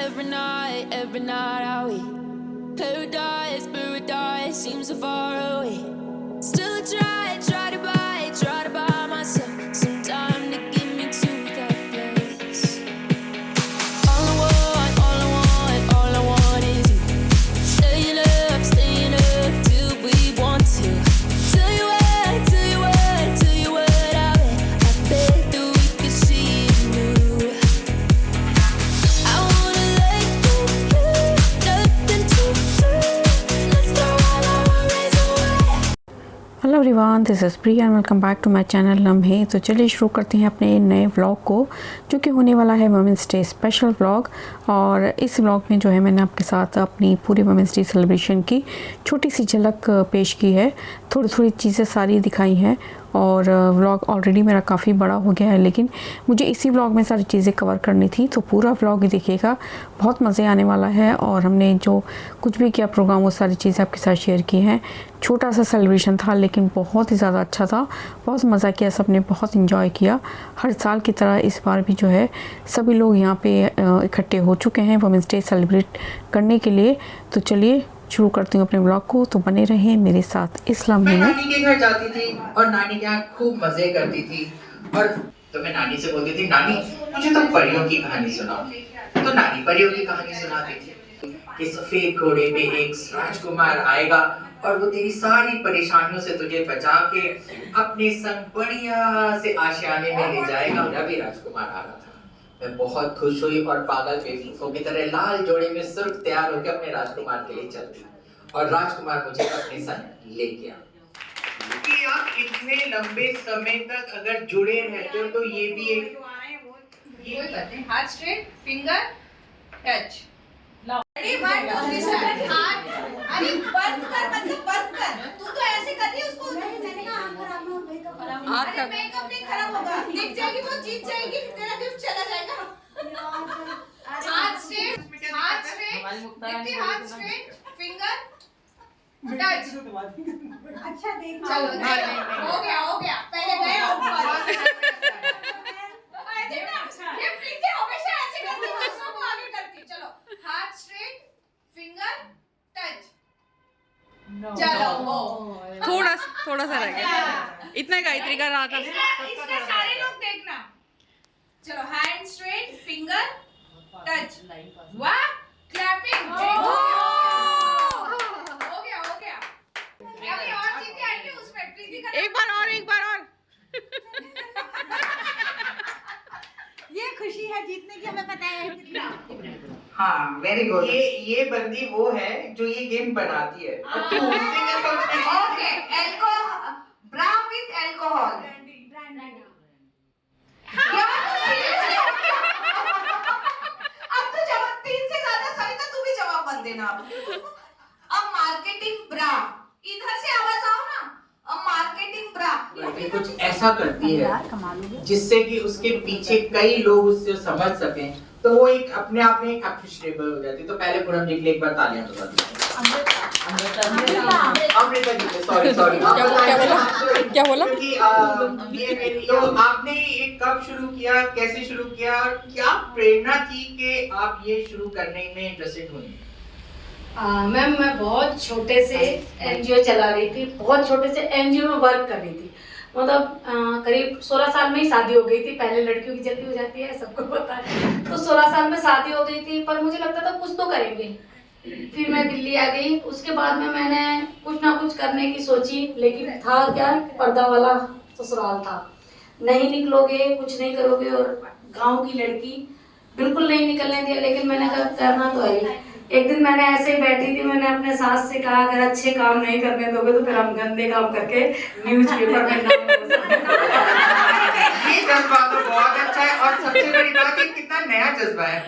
every night are we paradise seems so far away. Still I try to buy myself some time to get me to that place. All I want is you. Staying up till we want to. Tell you what, I bet that we could see it new. I wanna let you, nothing to do. Let's throw all our worries away. Hello everyone, this is Priya and welcome back to my channel Lamhe. तो चलिए शुरू करते हैं अपने नए vlog को, जो कि होने वाला है वुमेंस डे स्पेशल व्लॉग। और इस व्लॉग में जो है मैंने आपके साथ अपनी पूरी वुमेंस डे सेलिब्रेशन की छोटी सी झलक पेश की है। थोड़ी चीज़ें सारी दिखाई हैं और व्लॉग ऑलरेडी मेरा काफ़ी बड़ा हो गया है, लेकिन मुझे इसी व्लॉग में सारी चीज़ें कवर करनी थी, तो पूरा व्लॉग ही देखिएगा, बहुत मज़े आने वाला है। और हमने जो कुछ भी किया प्रोग्राम, वो सारी चीज़ें आपके साथ शेयर की हैं। छोटा सा सेलिब्रेशन था लेकिन बहुत ही ज़्यादा अच्छा था, बहुत मज़ा किया, सबने बहुत इन्जॉय किया। हर साल की तरह इस बार भी जो है सभी लोग यहाँ पे इकट्ठे हो चुके हैं वुमेंस डे सेलिब्रेट करने के लिए। तो चलिए शुरू करती हूँ अपने ब्लॉग को, तो बने रहें मेरे साथ इस लम्हे में। नानी के घर जाती थी और नानी के यहाँ खूब मजे करती थी, और तो मैं नानी से बोलती थी, नानी मुझे तो परियों की कहानी सुनाओ। तो नानी परियों की कहानी सुनाती थी कि सफेद घोड़े पे एक राजकुमार आएगा और वो तेरी सारी परेशानियों से तुझे बचा के अपने संग बढ़िया से आशियाने में ले जाएगा। मेरा भी राजकुमार आ रहा था, मैं बहुत खुश हुई और पागल बेवकूफों की तरह लाल जोड़े में सुर्ख तैयार होकर अपने राजकुमार के लिए चल दी, और राजकुमार मुझे अपने संग ले गया। कि आप इतने लंबे समय तक अगर जुड़े रहते हो तो ये भी एक हाथ स्ट्रेट, फिंगर टच। अरे बंद कर, मतलब बंद कर। तू तो ऐसे कर रही है उसको। नहीं, मैंने कहा अरे मेकअप नहीं खराब होगा, दिख जाएगी वो, जीत जाएगी, तेरा गिफ्ट चला जाएगा। हाथ स्ट्रेट, दीप्ति हाथ स्ट्रेट, फिंगर टच। अच्छा देख, चलो हो गया, पहले गया ऊपर। ये प्रीति हमेशा ऐसे करती है, दूसरों को आगे करती। चलो हाथ स्ट्रेट, फिंगर टच। चलो थोड़ा सा रह गया, इतना गायत्री का रहा था। इसमें सारे लोग देखना। चलो हैंड स्ट्रेट, फिंगर टच। वाह, क्लैपिंग। हो गया। अभी और चीजें आएंगी उसमें, प्रीति का एक बार और ये खुशी है जीतने की, हमें पता है कितना। हाँ, वेरी गुड। ये बंदी वो है जो ये गेम बनाती है। Okay, alcohol, bra with alcohol. अब तो जवाब 3 से ज्यादा सही था, तू भी जवाब मत देना। अब मार्केटिंग ब्रा, इधर से आवाज आओ ना। अब मार्केटिंग ब्रा ये कुछ ऐसा करती है जिससे कि उसके पीछे कई लोग उससे समझ सकें, तो वो एक अपने आप में एक अप्रिशिएबल हो जाती है। तो पहले पूनम जी के लिए एक बार तालियां बजा दीजिए। अमृता जी के, सॉरी क्या बोला? क्योंकि ये मेरी, तो आपने ये कब शुरू किया, कैसे शुरू किया, और क्या प्रेरणा थी कि आप ये शुरू करने में इंटरेस्टेड हुई? मैम मैं बहुत छोटे से एनजीओ चला रही थी, बहुत छोटे से एनजीओ में वर्क कर रही थी। मतलब करीब 16 साल में ही शादी हो गई थी। पहले लड़कियों की जल्दी हो जाती है, सबको पता है। तो 16 साल में शादी हो गई थी, पर मुझे लगता था कुछ तो करेंगे। फिर मैं दिल्ली आ गई। उसके बाद में मैंने कुछ ना कुछ करने की सोची, लेकिन था क्या, पर्दा वाला ससुराल था। नहीं निकलोगे, कुछ नहीं करोगे, और गाँव की लड़की बिल्कुल नहीं निकलने दिया। लेकिन मैंने कहा करना तो है। एक दिन मैंने ऐसे ही बैठी थी, मैंने अपने सास से कहा, अगर अच्छे काम नहीं करने दोगे तो फिर हम गंदे काम करके न्यूज़पेपर में नाम ये जज्बा तो बहुत अच्छा है, और सबसे बड़ी बात है कितना नया जज्बा है,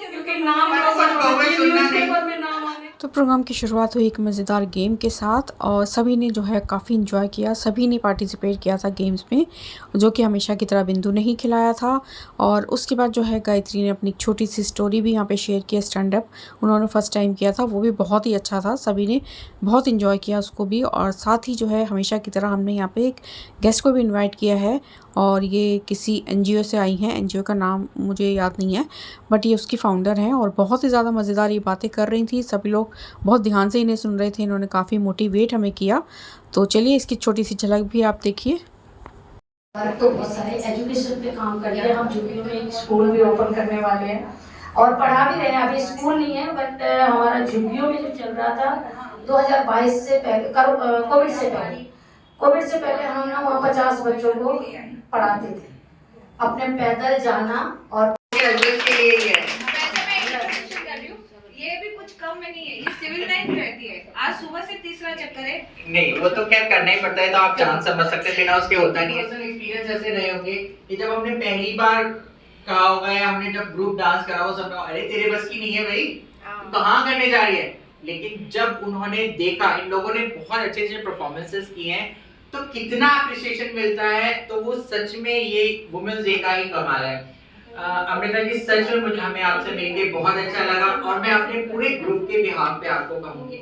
क्योंकि नाम न्यूज़पेपर में नाम आने। तो प्रोग्राम की शुरुआत हुई एक मज़ेदार गेम के साथ और सभी ने जो है काफ़ी इन्जॉय किया, सभी ने पार्टिसिपेट किया था गेम्स में, जो कि हमेशा की तरह बिंदु ने ही खिलाया था। और उसके बाद जो है गायत्री ने अपनी छोटी सी स्टोरी भी यहाँ पे शेयर किया, स्टैंड अप उन्होंने फर्स्ट टाइम किया था, वो भी बहुत ही अच्छा था, सभी ने बहुत इन्जॉय किया उसको भी। और साथ ही जो है हमेशा की तरह हमने यहाँ पे एक गेस्ट को भी इन्वाइट किया है और ये किसी NGO से आई हैं, NGO का नाम मुझे याद नहीं है, बट ये उसकी फाउंडर हैं और बहुत ही ज़्यादा मज़ेदार ये बातें कर रही थी। सभी लोग बहुत ध्यान से इन्हें सुन रहे थे, इन्होंने काफ़ी मोटिवेट हमें किया। तो चलिए इसकी छोटी सी झलक भी आप देखिए। तो बहुत सारे एजुकेशन पे काम कर रहे हैं, हम झुग्गियों में एक स्कूल भी ओपन करने वाले हैं और पढ़ा भी रहे हैं। अभी स्कूल नहीं है बट हमारा झुग्गियों में जो चल रहा था 2022 से पहले, कोविड से पहले हम ना वहाँ 50 बच्चों को पढ़ाते थे। अपने पैदल जाना और के लिए ही है। वैसे मैं एक क्वेश्चन कर रही हूँ, ये भी कुछ कम में नहीं है, ये सिविल लाइन रहती है। आज सुबह से तीसरा चक्कर है। नहीं, वो तो क्या करना ही पड़ता है, तो आप जान समझ सकते थे ना, उसके होता नहीं है। पर्सनल एक्सपीरियंस ऐसे रहे होंगे कि जब हमने पहली बार कहा होगा या हमने जब ग्रुप डांस करा हो, सब अरे तेरे बस की नहीं है भाई, कहाँ करने जा रही है। लेकिन जब उन्होंने देखा इन लोगों ने बहुत अच्छे अच्छे परफॉर्मेंसेस किए हैं तो कितना अप्रिसिएशन मिलता है, तो वो सच में ये वुमेन्स डे का ही कमाल है। अमृता जी, सच में मुझे हमें आपसे मिलके बहुत अच्छा लगा और मैं अपने पूरे ग्रुप के बिहाफ पे आपको कहूंगी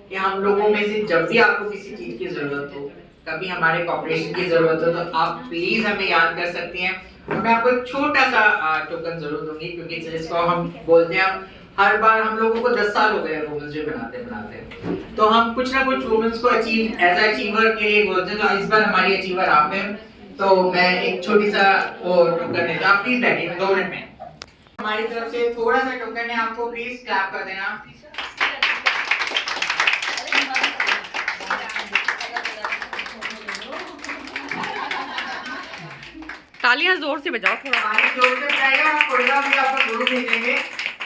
कि हम लोगों में से जब भी आपको किसी चीज की जरूरत हो, कभी हमारे कोऑपरेशन की जरूरत हो, तो आप प्लीज हमें याद कर सकती हैं। और मैं आपको एक छोटा सा टोकन जरूर दूंगी, क्योंकि जिसको हम बोलते हैं, हर बार हम लोगों को 10 साल हो गए वुमेन्स डे बनाते, तो हम कुछ ना कुछ वुमेन्स को अचीव एज अचीवर के लिए बोलते हैं। तो इस बार हमारी अचीवर आप हैं, तो मैं एक छोटी सा वो टोकन देता हूँ, प्लीज बैठिए 2 मिनट में। हमारी तरफ से थोड़ा सा टोकन है, आपको प्लीज क्लैप कर देना। तालियां जोर से बजाओ थोड़ा। हमारी जोर से बजाइए, हम प्रोग्राम भी आपको जरूर भेजेंगे,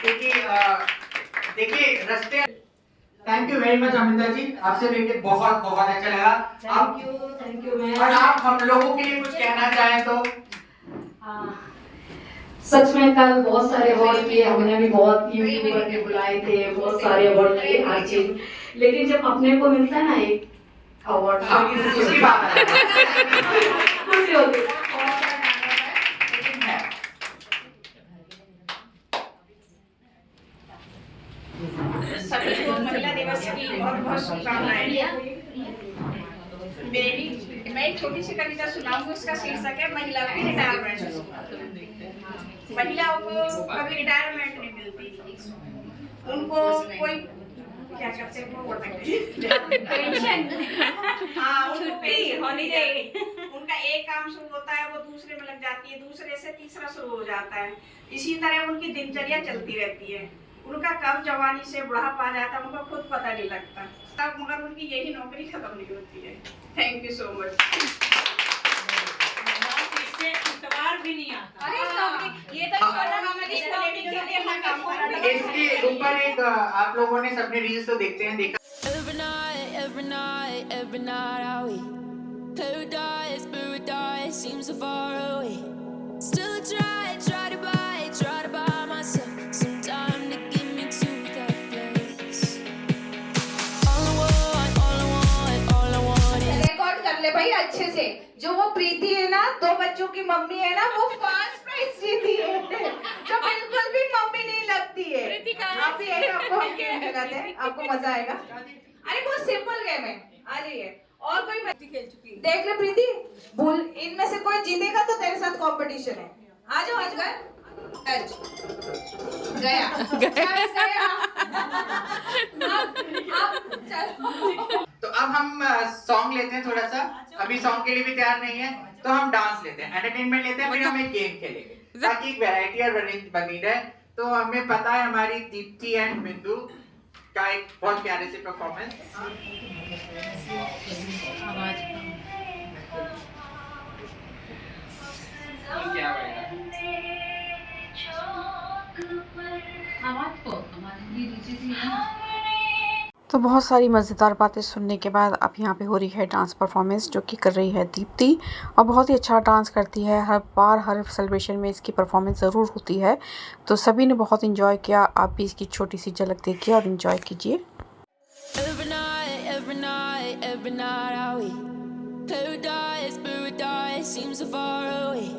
क्योंकि देखिए रास्ते। Thank you very much Amita ji, आपसे मिलकर बहुत बहुत अच्छा लगा। Thank you ma'am. और आप हम लोगों के लिए कुछ कहना चाहें तो? सच में कल बहुत सारे अवार्ड किए, हमने भी बहुत यूट्यूबर के बुलाए थे, बहुत सारे अवार्ड किए हर चीज, लेकिन जब अपने को मिलता है ना एक अवार्ड, उसकी बात है। खुशी होती है। सभी को महिला दिवस की बहुत बहुत शुभकामनाएं। मैं एक छोटी सी कविता सुनाऊंगी, उसका शीर्षक है महिला की रिटायरमेंट। महिलाओं को कभी रिटायरमेंट नहीं मिलती, उनको कोई क्या करते हैं वो पेंशन, हाँ उनको पेंशन हॉलीडे, उनका एक काम शुरू होता है वो दूसरे में लग जाती है, दूसरे से तीसरा शुरू हो जाता है, इसी तरह उनकी दिनचर्या चलती रहती है। उनका कब जवानी से बुढ़ापा आ जाता है उनको खुद पता नहीं लगता, तब मगर उनकी यही नौकरी खत्म नहीं होती है। Thank you so much. इससे इतवार भी नहीं आता। ये तो इसके ऊपर एक आप लोगों ने सबने रील्स तो देखते हैं, देखा Every night, every night, every night are we paradise, paradise seems so far away. Still I try to buy myself some time to get me to that place. All I want is record कर ले भाई अच्छे से। जो वो प्रीति है ना, 2 बच्चों की मम्मी है ना, वो फर्स्ट प्राइज जीती है, जो बिल्कुल भी मम्मी नहीं लगती है। आप भी एक आपको गेम दिखाते हैं, आपको मजा आएगा। अरे बहुत सिंपल गेम है, आ जाइए। और कोई खेल चुकी देख ले प्रीति, बोल इनमें से कोई जीतेगा तो तेरे साथ कंपटीशन है। आ जाओ अजगर, गया तो अब हम सॉन्ग लेते हैं थोड़ा सा, अभी सॉन्ग के लिए भी तैयार नहीं है, तो हम डांस लेते हैं, एंटरटेनमेंट लेते हैं, फिर हम एक गेम खेलेंगे ताकि एक वैरायटी और बनी रहे। तो हमें पता है हमारी दीप्ति एंड बिंदु का एक बहुत प्यारे से परफॉर्मेंस। क्या तो बहुत सारी मज़ेदार बातें सुनने के बाद अब यहाँ पे हो रही है डांस परफॉर्मेंस, जो कि कर रही है दीप्ति और बहुत ही अच्छा डांस करती है। हर बार हर सेलिब्रेशन में इसकी परफॉर्मेंस ज़रूर होती है, तो सभी ने बहुत इन्जॉय किया। आप भी इसकी छोटी सी झलक देखिए और इन्जॉय कीजिए। every night are we? Paradise, paradise seems so far away.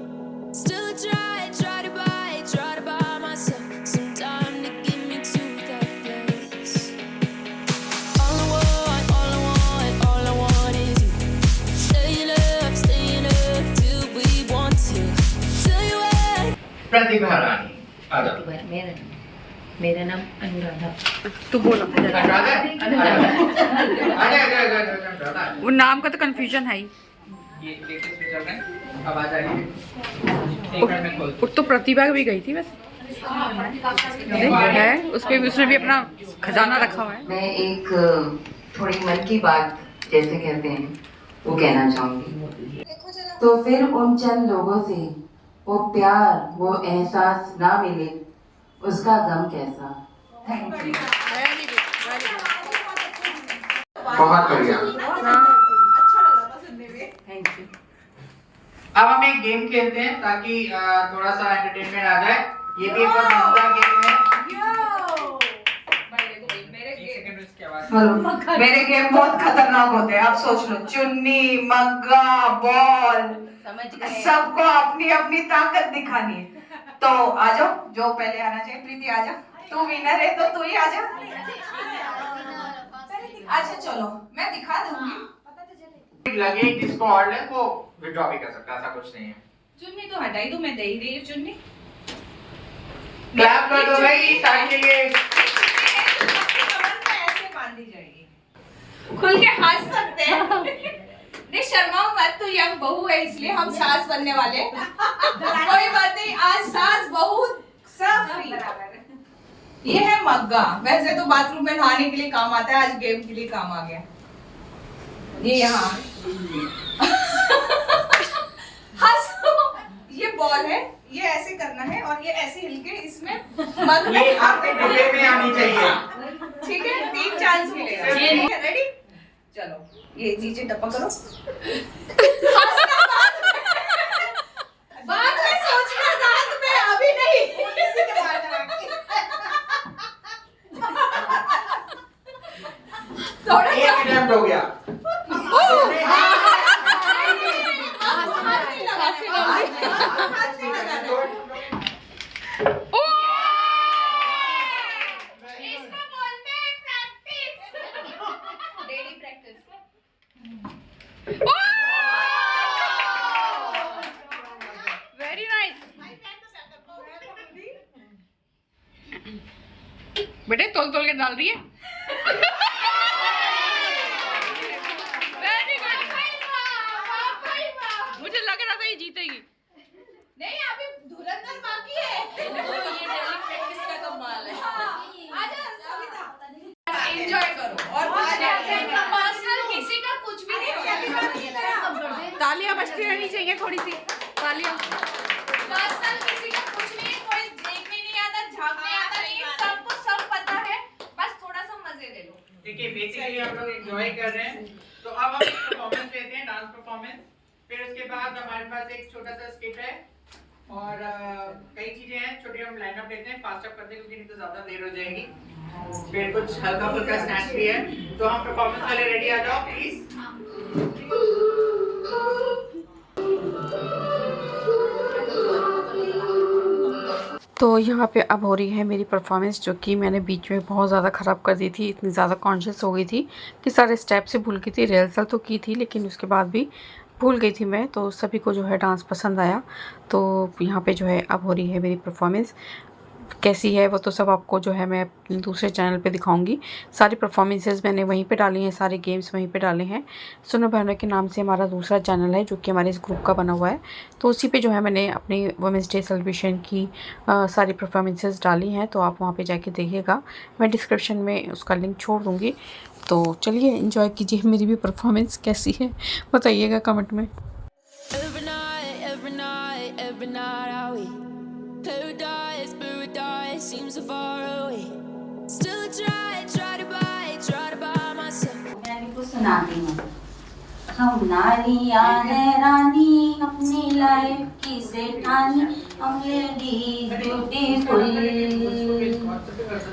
Still try to buy myself some time to get me to that place. All I want is you. Staying up till we want to. Tell you what. प्रतिभा रानी आ जाओ। मेरा नाम अनुराधा। तू बोलो। अनुराधा अनुराधा वो नाम का तो confusion है ही। ये लेटेस्ट में चल रहा है, अब आ जाइए। एक मिनट में खोल। तो प्रतिभा भी गई थी बस है उसपे भी, उसने भी अपना खजाना रखा हुआ है। मैं एक थोड़ी मन की बात जैसे कहते हैं वो कहना चाहूंगी। तो फिर उन चंद लोगों से वो प्यार वो एहसास ना मिले, उसका गम कैसा। Thank you. बहुत बढ़िया। Thank you. अब हम एक गेम खेलते हैं ताकि थोड़ा सा एंटरटेनमेंट आ जाए। ये भी एक बहुत मजेदार गेम है। मेरे गेम बहुत खतरनाक होते हैं, आप सोच लो। चुन्नी, मग्गा, बॉल, सबको अपनी अपनी ताकत दिखानी है। तो आ जाओ, जो पहले आना चाहिए। प्रीति आ जा, तू विनर है तो तू ही आ जा। अच्छा चलो मैं दिखा दूंगी। लगे जिसको ऑर्डर है वो विड्रॉ भी कर सकता है, ऐसा कुछ नहीं है। चुन्नी तो हटा ही दो, मैं दे ही रही हूँ चुन्नी। क्लैप कर दो भाई साइन के लिए। ऐसे बांधी जाएगी, खुल के हंस सकते हैं। नहीं शर्माओ मत, तू यंग बहू है इसलिए हम सास बनने वाले। कोई बात नहीं, आज सास बहू सब फ्री। ये है मग्गा, वैसे तो बाथरूम में नहाने के लिए काम आता है, आज गेम के लिए काम आ गया। ये यहाँ ये बॉल है, ये ऐसे करना है और ये ऐसे हिलके इसमें मग ये आपके डिब्बे में आनी चाहिए। ठीक है, 3 चांस मिलेगा। रेडी? चलो ये नीचे टपा करो। बाद में सोचना, रात में, अभी नहीं। थोड़ा एक अटेम्प्ट हो गया। वेरी नाइस बेटे, तोल तोल के डाल रही है। वेरी गुड, मुझे लग रहा था ये जीतेगी। नहीं, अभी धुरंधर बाकी है। ये डेली प्रैक्टिस का कमाल है। आजा सविता, एंजॉय करो और पर्सनल किसी का कुछ भी नहीं होगा। तालियां बजती रहनी चाहिए, थोड़ी सी तालियां। पर्सनल किसी का कुछ नहीं, कोई देखने नहीं आता, झांकने आता नहीं, सबको सब पता है, बस थोड़ा सा मजे ले लो। देखिए बेसिकली हम लोग एंजॉय कर रहे हैं, तो अब हम एक परफॉर्मेंस लेते हैं, डांस परफॉर्मेंस। फिर उसके बाद हमारे पास एक छोटा सा स्किट है और कई चीजें हैं छोटी, हम लाइन अप लेते हैं, फास्ट अप करते हैं क्योंकि नहीं तो ज्यादा देर हो जाएगी। फिर कुछ हल्का फुल्का स्नैक्स भी है, तो हम परफॉर्मेंस वाले रेडी आ जाओ प्लीज। तो यहाँ पे अब हो रही है मेरी परफॉर्मेंस, जो कि मैंने बीच में बहुत ज़्यादा ख़राब कर दी थी। इतनी ज़्यादा कॉन्शियस हो गई थी कि सारे स्टेप से भूल गई थी। रिहर्सल तो की थी लेकिन उसके बाद भी भूल गई थी मैं। तो सभी को जो है डांस पसंद आया। तो यहाँ पे जो है अब हो रही है मेरी परफॉर्मेंस। कैसी है वो तो सब आपको जो है मैं अपने दूसरे चैनल पे दिखाऊंगी। सारी परफॉर्मेंसेस मैंने वहीं पे डाली हैं, सारे गेम्स वहीं पे डाले हैं। सुनो बहनों के नाम से हमारा दूसरा चैनल है जो कि हमारे इस ग्रुप का बना हुआ है। तो उसी पे जो है मैंने अपनी वुमेंस डे सेलिब्रेशन की सारी परफॉर्मेंसेस डाली हैं, तो आप वहाँ पे जाके देखिएगा। मैं डिस्क्रिप्शन में उसका लिंक छोड़ दूँगी। तो चलिए एंजॉय कीजिए मेरी भी परफॉर्मेंस कैसी है बताइएगा कमेंट में। Every night are we? Paradise, paradise seems so far away. Still try to buy myself. मैं आपको सुनाती हूँ। हम नारियाँ हैं रानी, अपनी लाइफ की सेठानी, हम लेडीज ब्यूटीफुल।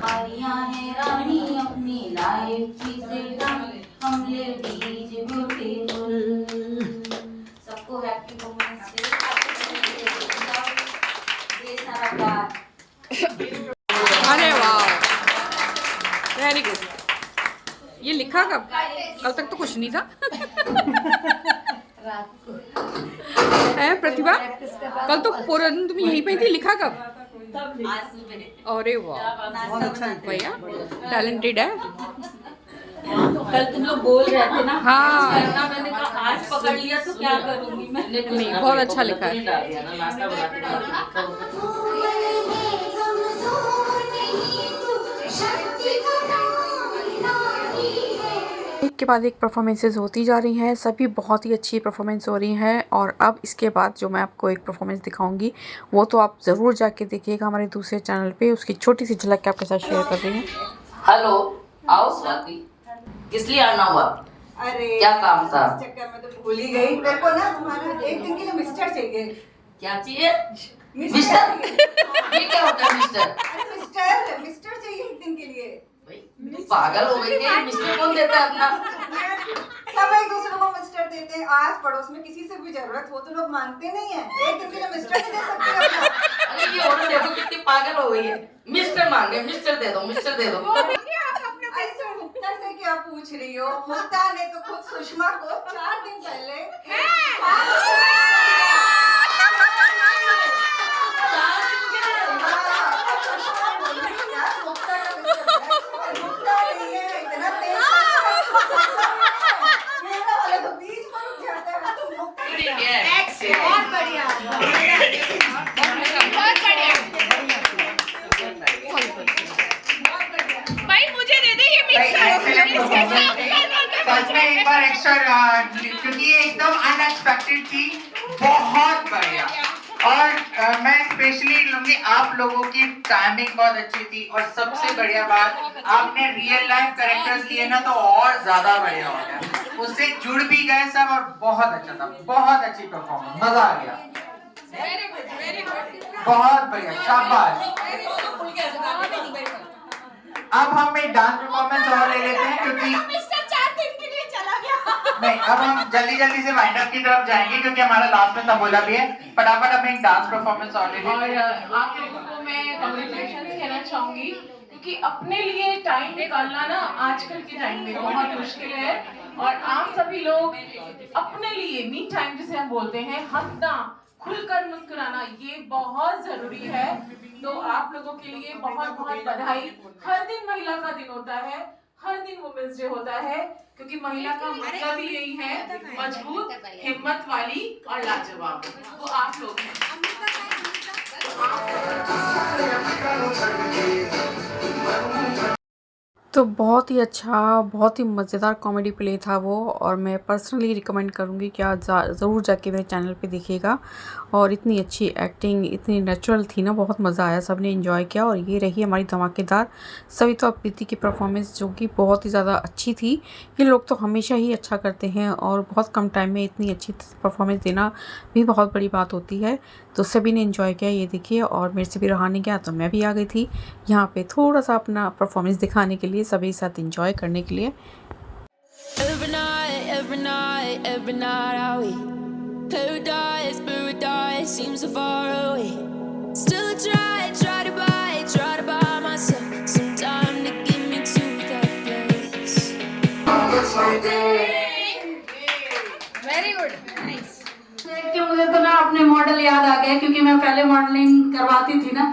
नारियाँ हैं रानी, अपनी लाइफ की सेठानी, हम लेडीज अरे वाह, वेरी गुड। ये लिखा कब? कल तक तो कुछ नहीं था। है प्रतिभा, कल तो पूरा दिन तुम यहीं पे थी, लिखा कब? अरे वाह, बहुत अच्छा भैया, टैलेंटेड है। कल तुम लोग बोल रहे थे ना, हाँ मैंने कहा आज पकड़ लिया तो क्या करूंगी मैं। नहीं, बहुत अच्छा लिखा है। एक के बाद एक परफॉर्मेंसेज होती जा रही हैं, सभी बहुत ही अच्छी परफॉर्मेंस हो रही हैं। और अब इसके बाद जो मैं आपको एक परफॉर्मेंस दिखाऊंगी वो तो आप ज़रूर जाके देखिएगा हमारे दूसरे चैनल पे। उसकी छोटी सी झलक आपके साथ शेयर कर रही हैं। हेलो, आओ स्वाति, किस लिए आना हुआ? अरे क्या काम था? इस चक्कर में तो भूल ही गई। मेरे को ना तुम्हारा एक दिन के लिए मिस्टर चाहिए। क्या चाहिए? मिस्टर? ये क्या होता है मिस्टर? अरे मिस्टर चाहिए एक दिन के लिए। पागल हो गई क्या? मिस्टर कौन देता है अपना? सब एक दूसरे को मिस्टर देते हैं। आस पड़ोस में किसी से भी जरूरत हो तो लोग मानते नहीं है। एक दिन के लिए मिस्टर नहीं दे सकते अपना। अरे ये औरत देखो कितनी पागल हो गई है। मिस्टर मांगे, मिस्टर दे दो, मिस्टर दे दो। कैसे क्या पूछ रही हो? मुक्ता ने तो खुद सुषमा को 4 दिन पहले बहुत बढ़िया, भाई मुझे दे दे ये सच में एक बार एक्स्ट्रा, क्योंकि ये एकदम अनएक्सपेक्टेड थी, बहुत बढ़िया। और मैं स्पेशली लूंगी, आप लोगों की टाइमिंग बहुत अच्छी थी। और सबसे बढ़िया बात, आपने रियल लाइफ कैरेक्टर्स लिए ना तो और ज्यादा बढ़िया हो गया, उससे जुड़ भी गए सब। और बहुत अच्छा था, बहुत अच्छी परफॉर्मेंस, मजा आ गया। बहुत बढ़िया, शाबाश। अब हम एक डांस परफॉर्मेंस और ले लेते हैं, क्योंकि मिस्टर 4 दिन के लिए चला गया। नहीं, अब हम जल्दी से वाइंड अप की तरफ जाएंगे, क्योंकि हमारा लास्ट में तबोला भी है। फटाफट हम एक डांस परफॉर्मेंस और ले लेते हैं। और आप लोगों को मैं कांग्रेचुलेशन कहना चाहूंगी, क्योंकि अपने लिए टाइम निकालना ना आजकल के टाइम में बहुत मुश्किल है। और आप सभी लोग अपने लिए मी टाइम जिसे हम बोलते हैं, हंसना, खुलकर मुस्कुराना, ये बहुत जरूरी है। तो आप लोगों के लिए बहुत बहुत बधाई। हर दिन महिला का दिन होता है, हर दिन वुमेन्स डे होता है, क्योंकि महिला का मतलब ही यही है, मजबूत, हिम्मत वाली और लाजवाब। वो आप लोग हैं। तो बहुत ही अच्छा, बहुत ही मज़ेदार कॉमेडी प्ले था वो। और मैं पर्सनली रिकमेंड करूँगी कि आप ज़रूर जाके मेरे चैनल पे देखिएगा। और इतनी अच्छी एक्टिंग, इतनी नेचुरल थी ना, बहुत मज़ा आया, सबने एंजॉय किया। और ये रही हमारी धमाकेदार सविता और प्रीति की परफॉर्मेंस, जो कि बहुत ही ज़्यादा अच्छी थी। ये लोग तो हमेशा ही अच्छा करते हैं और बहुत कम टाइम में इतनी अच्छी परफॉर्मेंस देना भी बहुत बड़ी बात होती है। तो सभी ने एंजॉय किया, ये देखिए। और मेरे से भी रहा नहीं गया, तो मैं भी आ गई थी यहाँ पे थोड़ा सा अपना परफॉर्मेंस दिखाने के लिए, सभी साथ एंजॉय करने के लिए। Every night are we paradise seems so far away. Still I try to buy myself some time to get me to that place. Very good, nice. देख के मुझे तो ना अपने मॉडल याद आ गए, क्योंकि मैं पहले मॉडलिंग करवाती थी ना।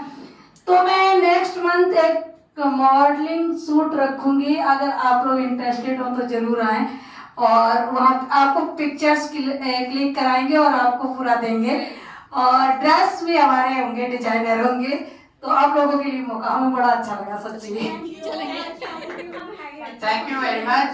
तो मैं नेक्स्ट मंथ एक मॉडलिंग सूट रखूंगी, अगर आप लोग इंटरेस्टेड हो तो जरूर आएं। और वहाँ आपको पिक्चर्स क्लिक कराएंगे और आपको पूरा देंगे। और ड्रेस भी हमारे होंगे, डिजाइनर होंगे। तो आप लोगों के लिए मौका, हमें बड़ा अच्छा लगा सच्ची। Thank you very much.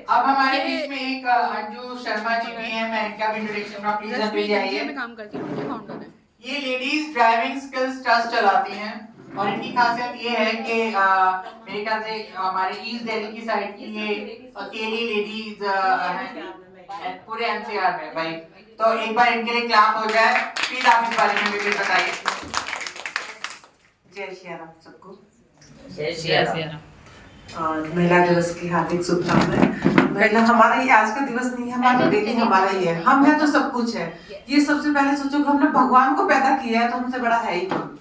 अब हमारे बीच में एक अंजू शर्मा जी भी हैं, मैं इनका भी इंट्रोडक्शन का प्लीज अंजू आइए। काम करती हूँ, फाउंडर है। ये लेडीज ड्राइविंग स्किल्स ट्रस्ट चलाती हैं। और इनकी खासियत ये है कि मेरे ख्याल से हमारे ईस्ट दिल्ली की साइड की ये अकेली लेडीज हैं पूरे एनसीआर में भाई। तो एक बार इनके लिए क्लैप हो जाए, प्लीज आप इस बारे में भी बताइए। जय श्री राम सबको। जय श्री राम। और महिला दिवस की हार्दिक शुभकामनाएं। महिला हमारा ये आज का दिवस नहीं है, हमारा डेली हमारा ही है। हम है तो सब कुछ है। ये सबसे पहले सोचो कि हमने भगवान को पैदा किया है, तो हमसे बड़ा है ही कौन।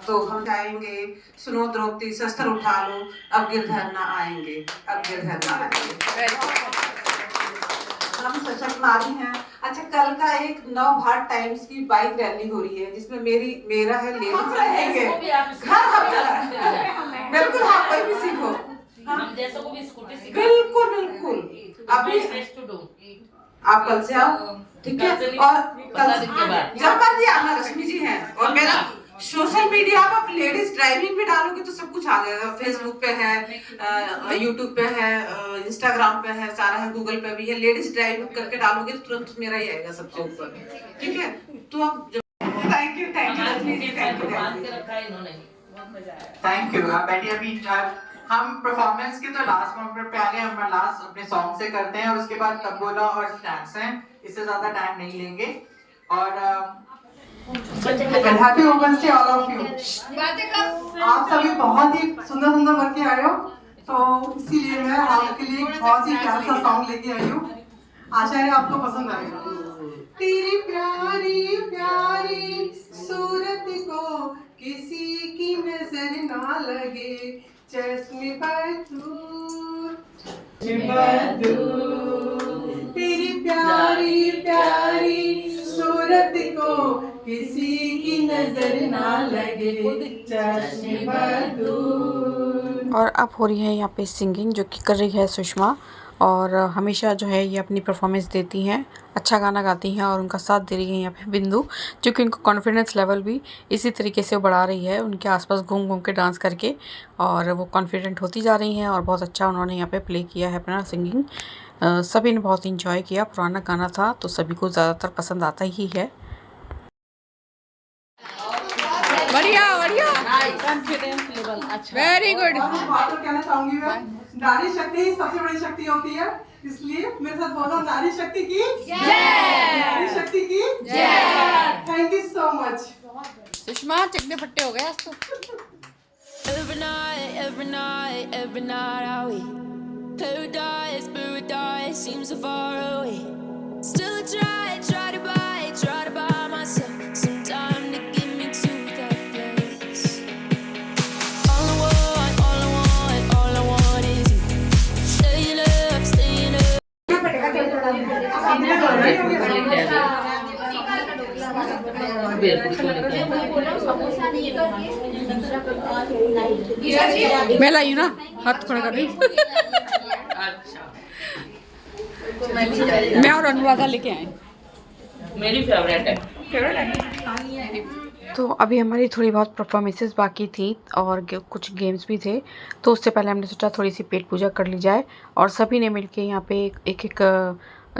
तो हम आएंगे, सुनो द्रौपदी शस्त्र उठा लो, अब गिरधर ना आएंगे, अब गिरधर ना आएंगे। हम सशक्त नारी हैं। अच्छा, कल का एक नव भारत टाइम्स की बाइक रैली हो रही है जिसमें मेरा है लेडीज रहेंगे। बिल्कुल, हाँ, कोई भी सीखो, हम जैसे को भी स्कूटी सीखो। बिल्कुल बिल्कुल, अभी आप कल से आओ, ठीक है। और कल जब मर्जी आना, रश्मि जी हैं। और मेरा सोशल मीडिया आप लेडीज ड्राइविंग पे डालोगे तो सब कुछ आ जाएगा। फेसबुक पे है, यूट्यूब पे है, इंस्टाग्राम पे है, सारा है, गूगल पे भी है। लेडीज ड्राइविंग करके डालोगे तो तुरंत मेरा ही आएगा सबसे ऊपर, ठीक है। तो आप thank you Rashmi ji, thank you. आप बैठिए। अभी हम परफॉर्मेंस के तो लास्ट मोमेंट पे आ गए। हम लास्ट अपने सॉन्ग से करते हैं और उसके बाद तबला और स्नैक्स हैं। इससे ज्यादा टाइम नहीं लेंगे। और happy women's day all of you. आप सभी बहुत ही सुंदर सुंदर बन के आए हो, तो इसीलिए मैं आपके लिए बहुत ही प्यारा सा सॉन्ग लेके आई हूँ। आशा है आपको पसंद आएगा। तेरी प्यारी प्यारी सूरत को किसी की नजर ना लगे, चश्मे बदूर तेरी प्यारी प्यारी सूरत को किसी की नजर ना लगे, चश्मे बदूर। और अब हो रही है यहाँ पे सिंगिंग, जो कि कर रही है सुषमा। और हमेशा जो है ये अपनी परफॉर्मेंस देती हैं, अच्छा गाना गाती हैं। और उनका साथ दे रही है यहाँ पे बिंदु, जो कि उनको कॉन्फिडेंस लेवल भी इसी तरीके से बढ़ा रही है, उनके आसपास घूम घूम के डांस करके। और वो कॉन्फिडेंट होती जा रही हैं और बहुत अच्छा उन्होंने यहाँ पे प्ले किया है अपना सिंगिंग। सभी ने बहुत इंजॉय किया। पुराना गाना था तो सभी को ज़्यादातर पसंद आता ही है। बढ़िया बढ़िया, कॉन्फिडेंस लेवल अच्छा, वेरी गुड। बात तो कहना चाहूंगी मैं, नारी शक्ति ही सबसे बड़ी शक्ति होती है, इसलिए मेरे साथ बोलो, नारी शक्ति की जय, नारी शक्ति की जय। Thank you so much. Sushma चिकने फट्टे हो गए आज तो। Every night, every night, every night are we paradise, paradise seems so far away. Still I try to buy myself some time to get me to that place. All I want is you. Staying up, staying up. मैं लाई हूँ ना, हाथ खड़ा कर रही हूँ। मैं और अनुराधा लेके आए, मेरी फेवरेट है। तो अभी हमारी थोड़ी बहुत परफॉर्मेंसेस बाकी थी और कुछ गेम्स भी थे। तो उससे पहले हमने सोचा थोड़ी सी पेट पूजा कर ली जाए। और सभी ने मिलके यहाँ पे एक एक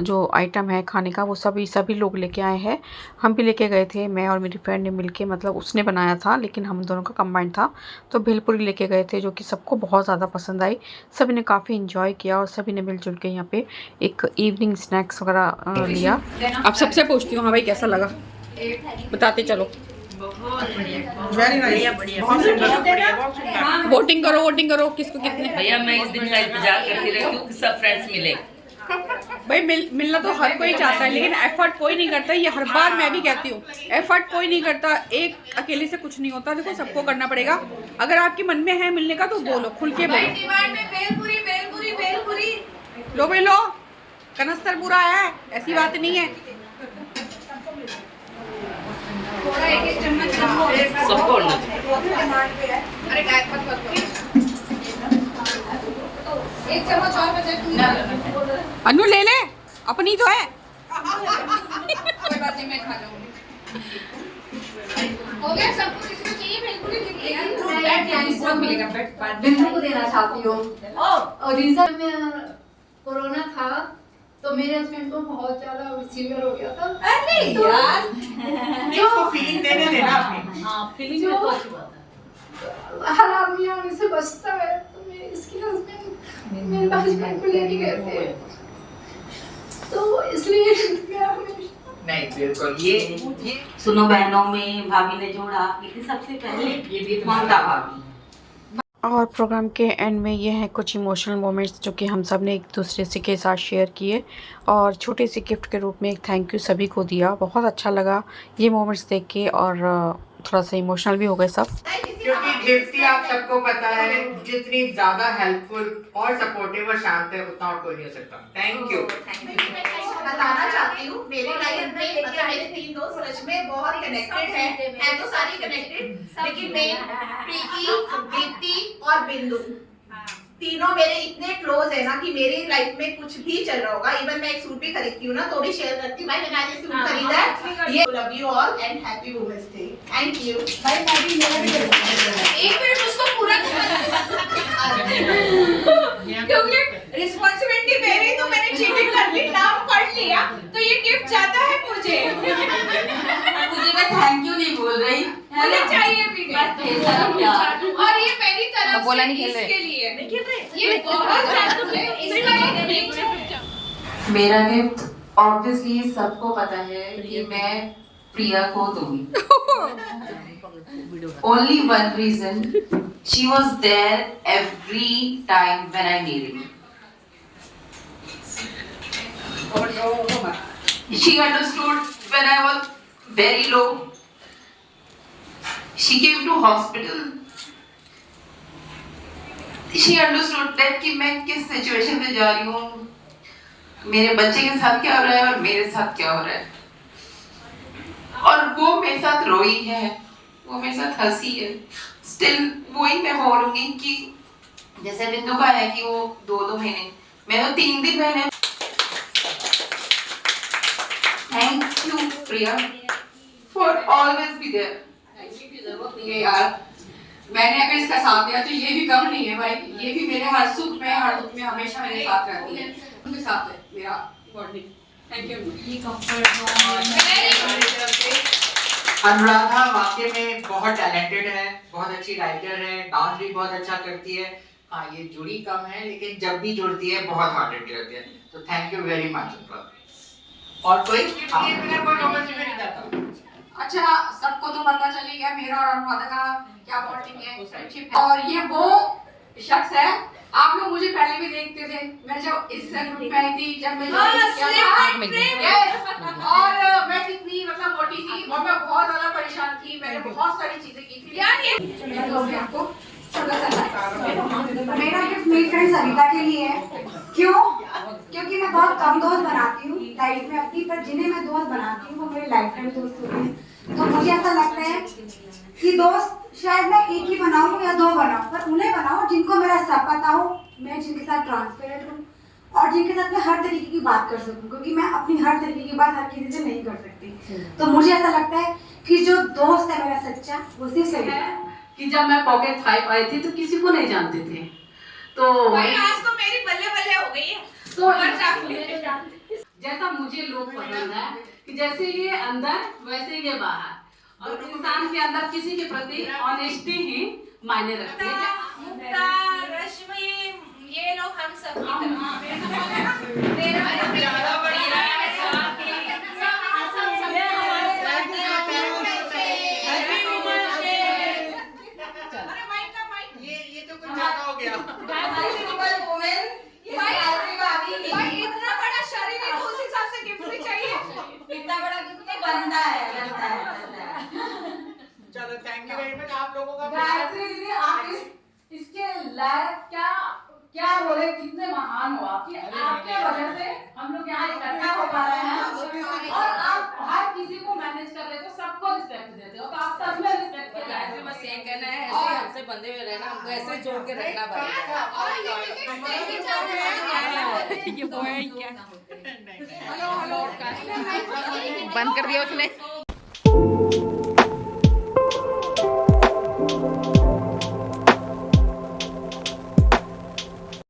जो आइटम है खाने का, वो सभी लोग लेके आए हैं। हम भी लेके गए थे, मैं और मेरी फ्रेंड ने मिलके, मतलब उसने बनाया था लेकिन हम दोनों का कंबाइंड था। तो भेलपुरी लेके गए थे, जो कि सबको बहुत ज़्यादा पसंद आई। सभी ने काफ़ी इन्जॉय किया और सभी ने मिलजुल के यहाँ पे एक इवनिंग स्नैक्स वगैरह लिया। अब सबसे पूछती हूँ, हाँ भाई कैसा लगा बताते चलो। वेरी नाइस, बहुत सुंदर। वोटिंग करो किसको कितने। भैया मैं इस दिन का इंतजार करती रहती हूँ कि सब फ्रेंड्स मिले। भाई मिलना तो हर कोई चाहता है, लेकिन एफर्ट कोई नहीं करता। ये हर बार मैं भी कहती हूँ, एफर्ट कोई नहीं करता। एक अकेले से कुछ नहीं होता, देखो सबको करना पड़ेगा। अगर आपके मन में है मिलने का तो बोलो, खुल के बोलो। लो भाई लो, कनस्तर पूरा है, ऐसी बात नहीं है। एक चम्मच सबको एक चम्मच और बचा। अनु ले ले, अपनी तो है। कोई बात नहीं, मैं खा जाऊंगी। हो गया सबको, किसी को चाहिए बिल्कुल ही मिलेगा। बिंदु को देना चाहती हूँ। और रीजन में कोरोना था तो मेरे हस्बैंड को बहुत ज्यादा सीवियर हो गया था। अरे यार, इसको फीलिंग देने देना अपनी। हाँ, फीलिंग में तो अच्छी बात है। हर आदमी उनसे बचता है, तो मेरे इसके हस्बैंड मेरे हस्बैंड को लेके गए थे, तो इसलिए नहीं बिल्कुल ये सुनो बहनों में भाभी ने जोड़ा, लेकिन सबसे पहले ये ममता भाभी। और प्रोग्राम के एंड में ये हैं कुछ इमोशनल मोमेंट्स जो कि हम सब ने एक दूसरे से के साथ शेयर किए और छोटे से गिफ्ट के रूप में एक थैंक यू सभी को दिया। बहुत अच्छा लगा ये मोमेंट्स देख के और थोड़ा सा इमोशनल भी हो गए सब। क्योंकि दीप्ति आप सबको पता है जितनी ज्यादा हेल्पफुल और सपोर्टिव और शांत है उतना और कोई नहीं हो सकता। Thank you. बताना चाहती हूँ मेरी लाइफ में मतलब मेरे 3 दोस्त सच में बहुत कनेक्टेड है तो सारी कनेक्टेड, लेकिन मैं प्रीति, दीप्ति और बिंदु तीनों मेरे इतने क्लोज है ना कि मेरी लाइफ में कुछ भी चल रहा होगा, इवन मैं एक सूट भी खरीदती हूँ ना तो भी शेयर करती हूँ, भाई मैंने आज ये सूट खरीदा है, ये love you all and happy women's day. Thank you भाई। मैं भी एक मिनट उसको पूरा क्योंकि रिस्पांसिबिलिटी मेरी, तो मैंने चीटिंग कर ली, नाम पढ़ लिया, तो ये गिफ्ट जाता है मुझे। मुझे मैं थैंक यू नहीं बोल रही, मुझे चाहिए भी नहीं, और ये मेरी तरफ बोला से नहीं खेल रहे। इसके लिए ये बहुत मेरा गिफ्ट ऑब्वियसली सबको पता है कि मैं प्रिया को दूंगी। Only one reason, she was there every time when I needed it. She understood when I was very low. She came to hospital. She understood that कि मैं किस सिचुएशन में जा रही हूँ, मेरे बच्चे के साथ क्या हो रहा है और मेरे साथ क्या हो रहा है, और वो मेरे साथ रोई है, वो मेरे साथ हंसी है। स्टिल वही मैं बोलूंगी कि जैसे बिंदु का है कि वो 2-2 महीने, मैं तो 3 महीने। Thank you Priya for always be there. यार मैंने अगर इसका साथ दिया तो ये भी कम नहीं है भाई, ये भी मेरे हर सुख में हर दुख में हमेशा मेरे साथ रहती है, उनके साथ है मेरा बॉन्डिंग। Thank you. अनुराधा वाकई में बहुत टैलेंटेड है, बहुत अच्छी राइटर है, डांस भी बहुत अच्छा करती है। हाँ ये जुड़ी कम है लेकिन जब भी जुड़ती है बहुत हार्डेड रहती है, तो थैंक यू वेरी मच। और कोई अच्छा सबको तो पता चल ही गया मेरा और अनुराधा का क्या बॉन्डिंग है, फ्रेंडशिप है, और ये वो शख्स है, आप लोग मुझे पहले भी देखते थे, मैं जब इस ग्रुप में आई थी, जब मैं और मैं कितनी मतलब मोटी थी और मैं बहुत ज्यादा परेशान थी, मैंने बहुत सारी चीजें की थी यार। ये आपको मेरा गिफ्ट मेरी फ्रेंड सविता के लिए है। क्यों? क्योंकि मैं बहुत कम दोस्त बनाती हूँ लाइफ में अपनी, पर जिन्हें मैं दोस्त बनाती हूँ वो मेरे लाइफ टाइम दोस्त होते हैं। तो मुझे ऐसा लगता है कि दोस्त शायद मैं एक ही बनाऊँ या 2 बनाऊँ, पर उन्हें बनाऊँ जिनको मेरा सब पता हो, मैं जिनके साथ ट्रांसपेरेंट हूँ और जिनके साथ मैं हर तरीके की बात कर सकूँ, क्योंकि मैं अपनी हर तरीके की बात हर किसी से नहीं कर सकती। तो मुझे ऐसा लगता है कि जो दोस्त है मेरा सच्चा वो सिर्फ सविता है। कि जब मैं पॉकेट 5 आई थी तो किसी को नहीं जानते थे, तो आज तो मेरी बल्ले बल्ले हो गई है। तो जैसा मुझे लोग पसंद है कि जैसे ये अंदर वैसे ये बाहर, और इंसान के अंदर किसी के प्रति ऑनेस्टी ही मायने रखती है। मुक्ता, रश्मि, ये लोग हम सब की तरह मेरा बढ़िया है। चलो थैंक यू वेरी मच आप लोगों का। गायत्री दीदी आप इसके लायक क्या बोले, कितने महान हो आप, आपके वजह से हम लोग यहाँ इकट्ठा हो पा रहे हैं और आप हर किसी को मैनेज कर रहे हो, सबको रिस्पेक्ट देते हो, तो आप सब में रिस्पेक्ट के लायक हो। बस ये कहना है ऐसे हमसे बंधे हुए रहना, हमको ऐसे जोड़ के रखना पड़ेगा। ये वो है क्या? बंद कर दिया उसने।